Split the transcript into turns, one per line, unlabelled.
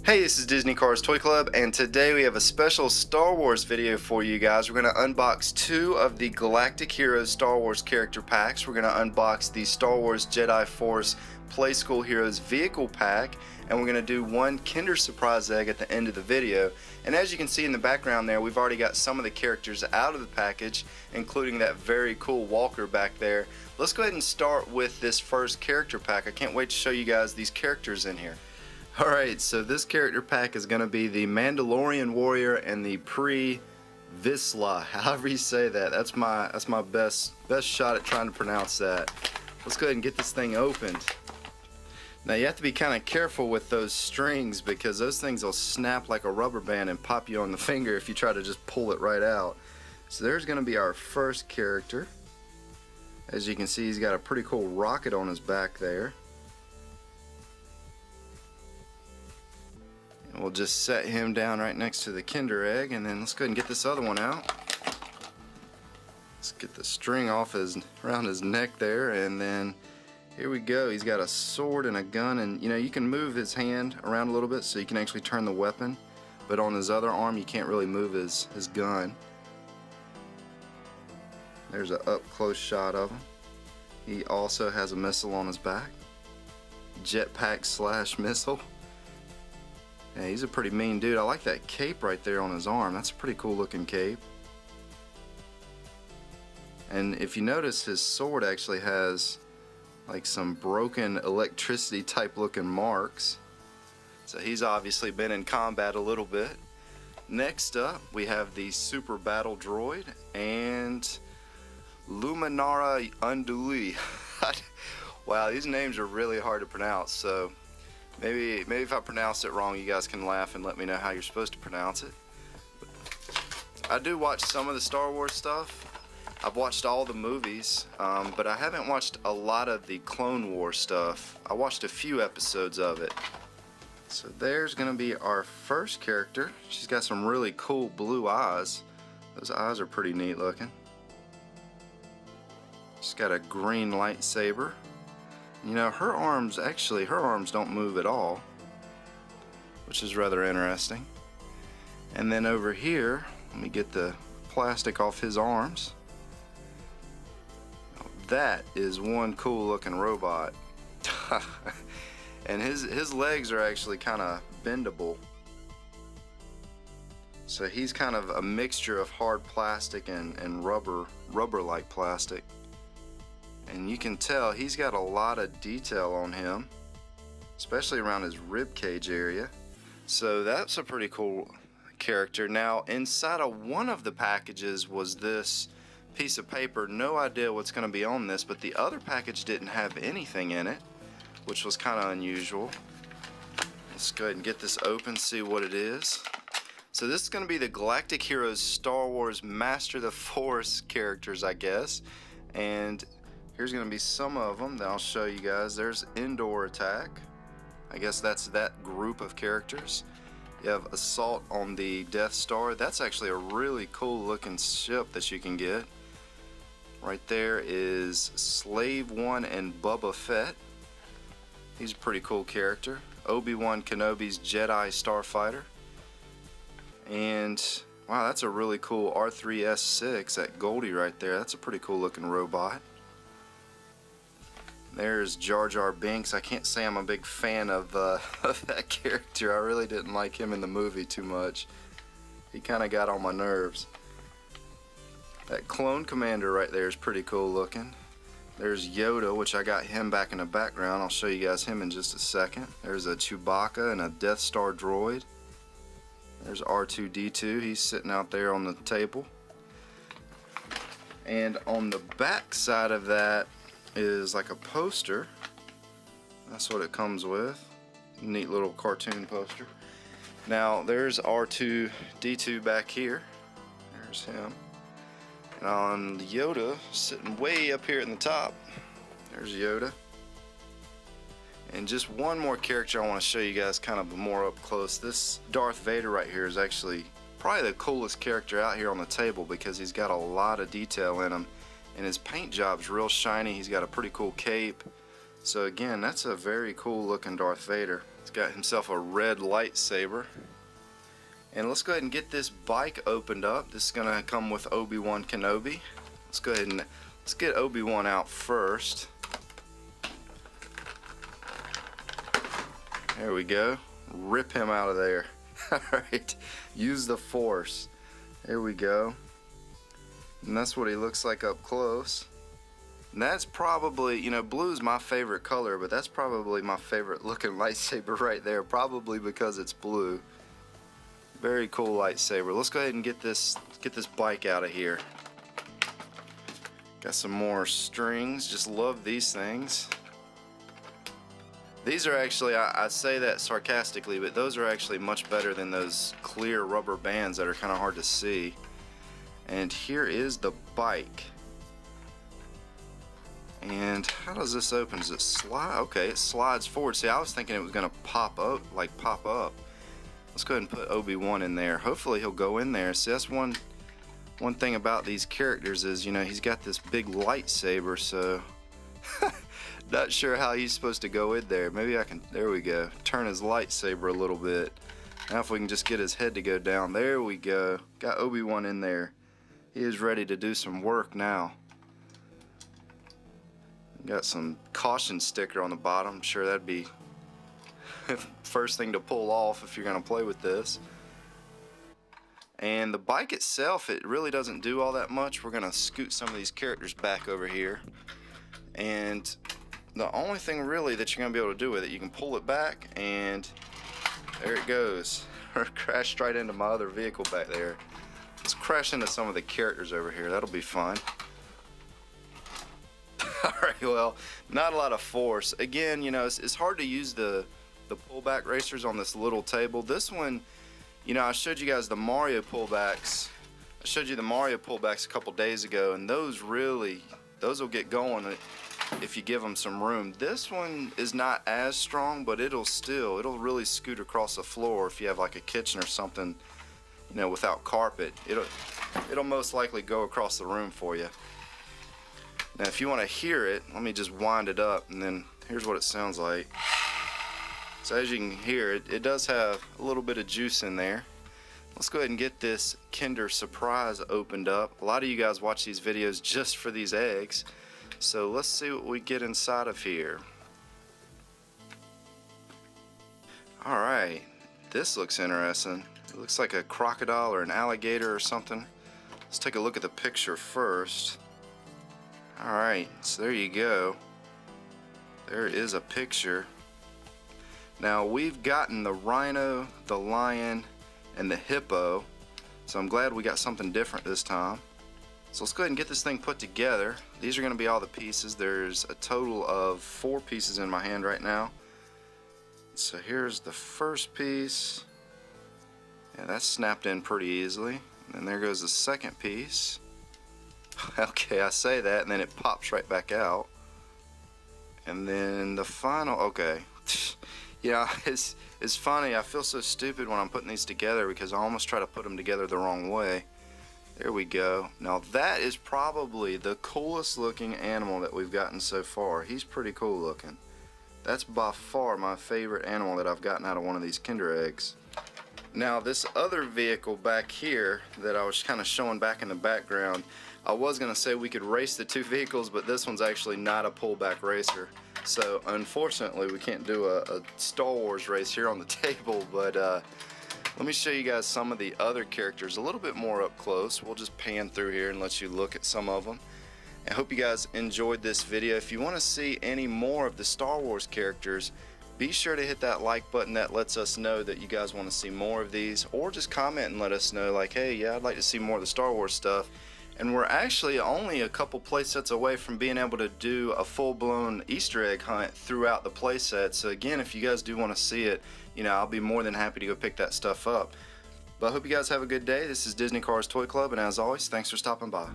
Hey, this is Disney Cars Toy Club, and today we have a special Star Wars video for you guys. We're going to unbox two of the Galactic Heroes Star Wars character packs. We're going to unbox the Star Wars Jedi Force Play School Heroes vehicle pack, and we're going to do one Kinder Surprise egg at the end of the video. And as you can see in the background there, we've already got some of the characters out of the package, including that very cool Walker back there. Let's go ahead and start with this first character pack. I can't wait to show you guys these characters in here. Alright, so this character pack is going to be the Mandalorian Warrior and the Pre-Vizsla, however you say that. That's my best shot at trying to pronounce that. Let's go ahead and get this thing opened. Now you have to be kind of careful with those strings because those things will snap like a rubber band and pop you on the finger if you try to just pull it right out. So there's going to be our first character. As you can see, he's got a pretty cool rocket on his back there. We'll just set him down right next to the Kinder Egg, and then let's go ahead and get this other one out. Let's get the string off around his neck there, and then here we go. He's got a sword and a gun, and you know, you can move his hand around a little bit so you can actually turn the weapon, but on his other arm you can't really move his gun. There's an up-close shot of him. He also has a missile on his back. Jetpack slash missile. Yeah, he's a pretty mean dude. I like that cape right there on his arm. That's a pretty cool looking cape. And if you notice, his sword actually has like some broken electricity type looking marks. So he's obviously been in combat a little bit. Next up, we have the Super Battle Droid and Luminara Unduli. Wow, these names are really hard to pronounce, so Maybe if I pronounce it wrong, you guys can laugh and let me know how you're supposed to pronounce it. I do watch some of the Star Wars stuff. I've watched all the movies, but I haven't watched a lot of the Clone Wars stuff. I watched a few episodes of it. So there's going to be our first character. She's got some really cool blue eyes. Those eyes are pretty neat looking. She's got a green lightsaber. You know, her arms don't move at all, which is rather interesting. And then over here, let me get the plastic off his arms. That is one cool looking robot. And his legs are actually kind of bendable. So he's kind of a mixture of hard plastic and rubber-like plastic. And you can tell he's got a lot of detail on him, especially around his rib cage area. So that's a pretty cool character. Now inside of one of the packages was this piece of paper. No idea what's going to be on this, but the other package didn't have anything in it, which was kind of unusual. Let's go ahead and get this open, see what it is. So this is going to be the Galactic Heroes Star Wars Master the Force characters, I guess. And here's going to be some of them that I'll show you guys. There's Indoor Attack. I guess that's that group of characters. You have Assault on the Death Star. That's actually a really cool looking ship that you can get. Right there is Slave One and Boba Fett. He's a pretty cool character. Obi-Wan Kenobi's Jedi Starfighter. And wow, that's a really cool R3S6, that Goldie right there. That's a pretty cool looking robot. There's Jar Jar Binks. I can't say I'm a big fan of that character. I really didn't like him in the movie too much. He kind of got on my nerves. That Clone Commander right there is pretty cool looking. There's Yoda, which I got him back in the background. I'll show you guys him in just a second. There's a Chewbacca and a Death Star droid. There's R2-D2. He's sitting out there on the table. And on the back side of that is like a poster. That's what it comes with. Neat little cartoon poster. Now there's R2-D2 back here. There's him. And on Yoda, sitting way up here in the top, there's Yoda. And just one more character I want to show you guys kind of more up close. This Darth Vader right here is actually probably the coolest character out here on the table because he's got a lot of detail in him. And his paint job's real shiny. He's got a pretty cool cape. So again, that's a very cool looking Darth Vader. He's got himself a red lightsaber. And let's go ahead and get this bike opened up. This is gonna come with Obi-Wan Kenobi. Let's go ahead and let's get Obi-Wan out first. There we go. Rip him out of there. Alright, use the Force. There we go. And that's what he looks like up close. And that's probably, you know, blue's my favorite color, but that's probably my favorite looking lightsaber right there, probably because it's blue. Very cool lightsaber. Let's go ahead and get this bike out of here. Got some more strings. Just love these things. These are actually, I say that sarcastically, but those are actually much better than those clear rubber bands that are kind of hard to see. And here is the bike. And how does this open? Does it slide? Okay, it slides forward. See, I was thinking it was gonna pop up, like pop up. Let's go ahead and put Obi-Wan in there. Hopefully he'll go in there. See, that's one thing about these characters is, you know, he's got this big lightsaber, so not sure how he's supposed to go in there. Maybe I can, there we go, turn his lightsaber a little bit. Now if we can just get his head to go down. There we go. Got Obi-Wan in there. He is ready to do some work now. Got some caution sticker on the bottom. I'm sure that'd be first thing to pull off if you're gonna play with this. And the bike itself, it really doesn't do all that much. We're gonna scoot some of these characters back over here. And the only thing really that you're gonna be able to do with it, you can pull it back and there it goes. Crashed right into my other vehicle back there. Let's crash into some of the characters over here. That'll be fun. Alright, well, not a lot of force. Again, you know, it's hard to use the pullback racers on this little table. This one, you know, I showed you guys the Mario pullbacks. I showed you the Mario pullbacks a couple days ago, and those will get going if you give them some room. This one is not as strong, but it'll really scoot across the floor if you have like a kitchen or something, you know, without carpet. It'll most likely go across the room for you. Now if you want to hear it, let me just wind it up, and then here's what it sounds like. So as you can hear, it does have a little bit of juice in there. Let's go ahead and get this Kinder Surprise opened up. A lot of you guys watch these videos just for these eggs. So let's see what we get inside of here. Alright, this looks interesting. It looks like a crocodile or an alligator or something. Let's take a look at the picture first. Alright, so there you go. There is a picture. Now we've gotten the rhino, the lion, and the hippo, so I'm glad we got something different this time. So let's go ahead and get this thing put together. These are going to be all the pieces. There's a total of 4 pieces in my hand right now. So here's the first piece. Yeah, that's snapped in pretty easily. And then there goes the second piece. Okay, I say that and then it pops right back out. And then the final, okay. Yeah, it's funny. I feel so stupid when I'm putting these together because I almost try to put them together the wrong way. There we go. Now that is probably the coolest looking animal that we've gotten so far. He's pretty cool looking. That's by far my favorite animal that I've gotten out of one of these Kinder eggs. Now this other vehicle back here that I was kind of showing back in the background, I was going to say we could race the 2 vehicles, but this one's actually not a pullback racer. So unfortunately we can't do a Star Wars race here on the table, but let me show you guys some of the other characters a little bit more up close. We'll just pan through here and let you look at some of them. I hope you guys enjoyed this video. If you want to see any more of the Star Wars characters, be sure to hit that like button. That lets us know that you guys want to see more of these, or just comment and let us know like, hey, yeah, I'd like to see more of the Star Wars stuff. And we're actually only a couple playsets away from being able to do a full-blown Easter egg hunt throughout the playset. So again, if you guys do want to see it, you know, I'll be more than happy to go pick that stuff up. But I hope you guys have a good day. This is Disney Cars Toy Club, and as always, thanks for stopping by.